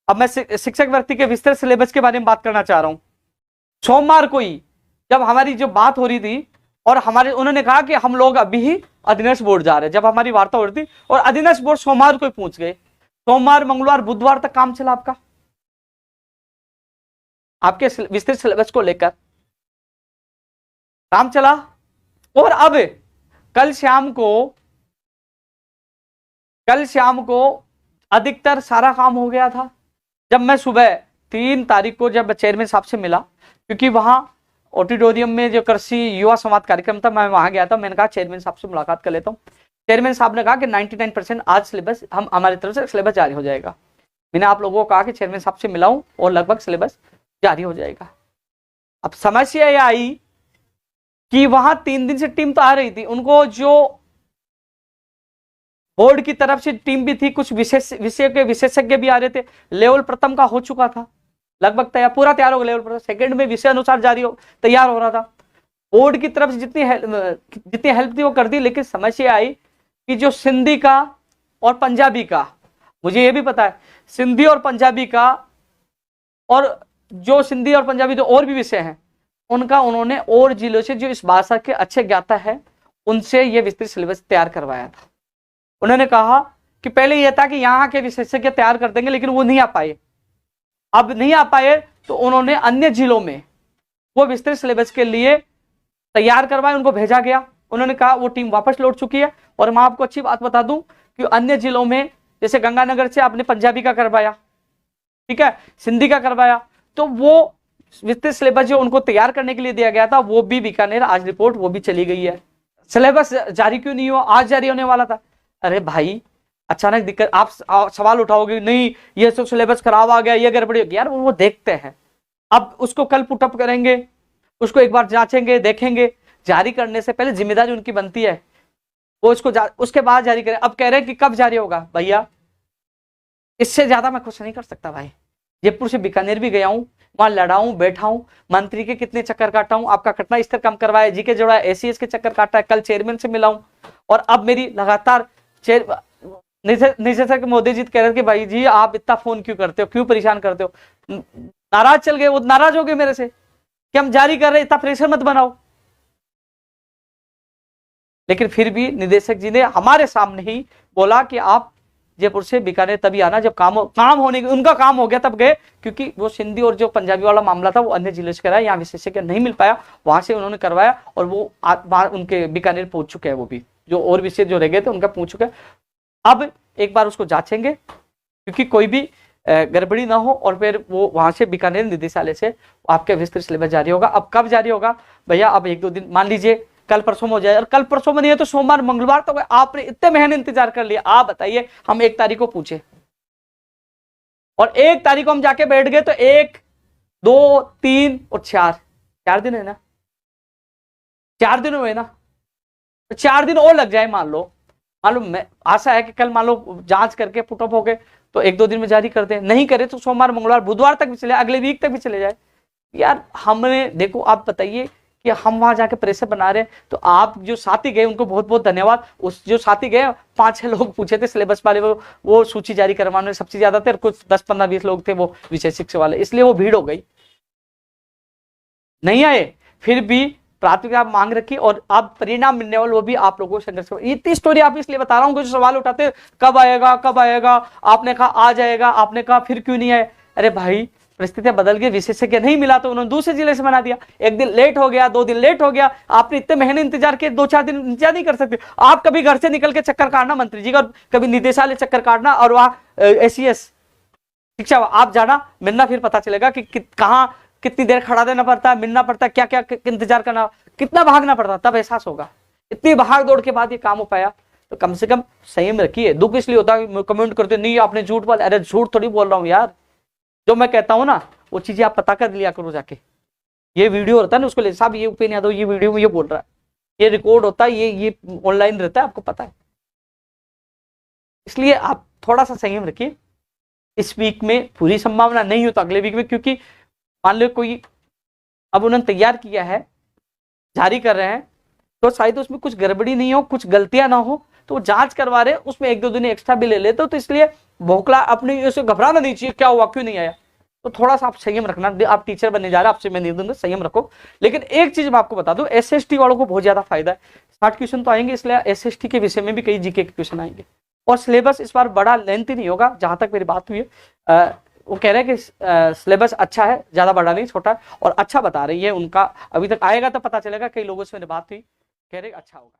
अब मैं शिक्षक व्यक्ति के विस्तृत सिलेबस के बारे में बात करना चाह रहा हूं। सोमवार को ही जब हमारी जो बात हो रही थी और उन्होंने कहा कि हम लोग अभी ही अधीनस्थ बोर्ड जा रहे हैं, जब हमारी वार्ता हो रही थी, और अधीनस्थ बोर्ड सोमवार को ही पहुंच गए। सोमवार, मंगलवार, बुधवार तक काम चला आपका, आपके विस्तृत सिलेबस को लेकर काम चला। और अब कल शाम को अधिकतर सारा काम हो गया था। जब मैं सुबह 3 तारीख को जब चेयरमैन साहब से मिला, क्योंकि वहां ऑडिटोरियम में जो कृषि युवा संवाद कार्यक्रम था, मैं वहां गया था, मैंने कहा चेयरमैन साहब से मुलाकात कर लेता हूं। चेयरमैन साहब ने कहा कि 99% आज सिलेबस हमारी तरफ से सिलेबस जारी हो जाएगा। मैंने आप लोगों को कहा कि चेयरमैन साहब से मिलाऊं और लगभग सिलेबस जारी हो जाएगा। अब समस्या यह आई कि वहां 3 दिन से टीम तो आ रही थी, उनको जो बोर्ड की तरफ से टीम भी थी, कुछ विषय के विशेषज्ञ भी आ रहे थे। लेवल प्रथम का हो चुका था, लगभग पूरा तैयार हो गया। लेवल प्रथम सेकंड में विषय अनुसार तैयार हो रहा था। बोर्ड की तरफ से जितनी हेल्प थी वो कर दी, लेकिन समस्या आई कि जो सिंधी का और पंजाबी का, मुझे ये भी पता है सिंधी और पंजाबी का, और जो सिंधी और पंजाबी जो और भी विषय हैं उनका उन्होंने और जिलों से जो इस भाषा के अच्छे ज्ञाता है उनसे ये विस्तृत सिलेबस तैयार करवाया था। उन्होंने कहा कि पहले यह था कि यहाँ के विशेषज्ञ तैयार कर देंगे, लेकिन वो नहीं आ पाए। अब नहीं आ पाए तो उन्होंने अन्य जिलों में वो विस्तृत सिलेबस के लिए तैयार करवाए, उनको भेजा गया। उन्होंने कहा वो टीम वापस लौट चुकी है। और मैं आपको अच्छी बात बता दूं कि अन्य जिलों में जैसे गंगानगर से आपने पंजाबी का करवाया, ठीक है, सिंधी का करवाया, तो वो विस्तृत सिलेबस जो उनको तैयार करने के लिए दिया गया था वो भी बीकानेर, आज रिपोर्ट वो भी चली गई है। सिलेबस जारी क्यों नहीं हुआ? आज जारी होने वाला था। अरे भाई, अचानक दिक्कत, आप सवाल उठाओगे नहीं ये सब सिलेबस खराब आ गया, ये गड़बड़ी होगी। यार वो देखते हैं, अब उसको कल पुटअप करेंगे, उसको एक बार जांचेंगे, देखेंगे। जारी करने से पहले जिम्मेदारी उनकी बनती है, वो इसको उसके बाद जारी करें। अब कह रहे हैं कि कब जारी होगा? भैया इससे ज्यादा मैं कुछ नहीं कर सकता भाई। जयपुर से बीकानेर भी गया हूँ, वहां लड़ा हूं, बैठा हूं, मंत्री के कितने चक्कर काटा हूं, आपका घटना स्तर कम करवाया, जीके जोड़ा, एसीएस के चक्कर काटा है, कल चेयरमैन से मिला हूं। और अब मेरी लगातार निदेशक मोदी जी कह रहे कि भाई जी आप इतना फोन क्यों करते हो, क्यों परेशान करते हो? नाराज चल गए, वो नाराज हो गए मेरे से कि हम जारी कर रहे, इतना प्रेशर मत बनाओ। लेकिन फिर भी निदेशक जी ने हमारे सामने ही बोला कि आप जयपुर से बीकानेर तभी आना जब काम होने, उनका काम हो गया तब गए, क्योंकि वो सिंधी और जो पंजाबी वाला मामला था वो अन्य जिले से कराया, यहाँ विशेषज्ञ नहीं मिल पाया, वहां से उन्होंने करवाया। और वो उनके बीकानेर पहुंच चुके हैं, वो भी जो और विषय जो रह गए थे उनका पहुंच चुके हैं। अब एक बार उसको जांचेंगे क्योंकि कोई भी गड़बड़ी ना हो, और फिर वो वहां से बीकानेर निदेशालय से आपके विस्तृत सिलेबस जारी होगा। अब कब जारी होगा भैया? अब 1-2 दिन, मान लीजिए कल परसों में हो जाए, और कल परसों में नहीं है तो सोमवार मंगलवार तक। आपने इतने महीने इंतजार कर लिया, आप बताइए हम 1 तारीख को पूछे और 1 तारीख को हम जाके बैठ गए तो 1, 2, 3 और 4 दिन है ना, 4 दिन हुए ना, तो 4 दिन और लग जाए। मान लो मैं आशा है कि कल मान लो जांच करके पुटअप हो गए तो 1-2 दिन में जारी कर दें, नहीं करे तो सोमवार मंगलवार बुधवार तक भी चले, अगले वीक तक भी चले जाए। यार हमने देखो, आप बताइए कि हम वहां जाके प्रेशर बना रहे हैं, तो आप जो साथी गए उनको बहुत बहुत धन्यवाद। उस जो साथी गए 5-6 लोग पूछे थे सिलेबस वाले, वो सूची जारी करवाने सबसे ज्यादा थे, और कुछ 10-15-20 लोग थे वो विषय शिक्षा वाले, इसलिए वो भीड़ हो गई, नहीं आए। फिर भी प्राथमिकता मांग रखी और अब परिणाम मिलने वाले वो भी आप लोगों को संघर्ष। इतनी स्टोरी आप इसलिए बता रहा हूँ, जो सवाल उठाते कब आएगा कब आएगा, आपने कहा आ जाएगा, आपने कहा फिर क्यों नहीं आए। अरे भाई परिस्थितियां बदल गई, विशेषज्ञ नहीं मिला तो उन्होंने दूसरे जिले से बना दिया। 1 दिन लेट हो गया, 2 दिन लेट हो गया, आपने इतने महीने इंतजार किए, 2-4 दिन इंतजार नहीं कर सकते आप। कभी घर से निकल के चक्कर काटना मंत्री जी का, कभी निदेशालय चक्कर काटना, और वहां एसीएस शिक्षा आप जाना मिलना, फिर पता चलेगा कि कहाँ कितनी देर खड़ा रहना पड़ता है, मिलना पड़ता है, क्या क्या इंतजार करना, कितना भागना पड़ता, तब एहसास होगा। इतनी भाग दौड़ के बाद ये काम हो पाया, तो कम से कम संयम रखिए। दुख इसलिए होता है कमेंट करते नहीं आपने झूठ बोला, अरे झूठ थोड़ी बोल रहा हूँ यार, जो मैं कहता हूँ ना वो चीजें आप पता कर लिया करो जाके। ये वीडियो होता है ना, उसको ले साहब ये ओपिनियन यादव ये वीडियो में ये बोल रहा है, ये रिकॉर्ड होता है, ये ऑनलाइन रहता है, आपको पता है। इसलिए आप थोड़ा सा संयम रखिए। इस वीक में पूरी संभावना नहीं हो तो अगले वीक में, क्योंकि मान लो कोई अब उन्होंने तैयार किया है, जारी कर रहे हैं, तो शायद उसमें कुछ गड़बड़ी नहीं हो, कुछ गलतियां ना हो, तो वो जांच करवा रहे हैं, उसमें 1-2 दिन एक्स्ट्रा भी ले लेते हो, तो इसलिए भोकला अपनी उसे घबराना नहीं चाहिए, क्या हुआ क्यों नहीं आया। तो थोड़ा सा आप संयम रखना, आप टीचर बनने जा रहे हैं, आपसे मैं नहीं दूंगा, संयम रखो। लेकिन एक चीज मैं आपको बता दूं, एसएसटी वालों को बहुत ज्यादा फायदा है, 60 क्वेश्चन तो आएंगे, इसलिए एसएसटी के विषय में भी कई जीके के क्वेश्चन आएंगे। और सिलेबस इस बार बड़ा लेंथी नहीं होगा, जहां तक मेरी बात हुई है। वो कह रहे हैं कि सिलेबस अच्छा है, ज्यादा बड़ा नहीं छोटा, और अच्छा बता रही है उनका। अभी तक आएगा तो पता चलेगा, कई लोगों से मेरी बात हुई, कह रहे अच्छा होगा।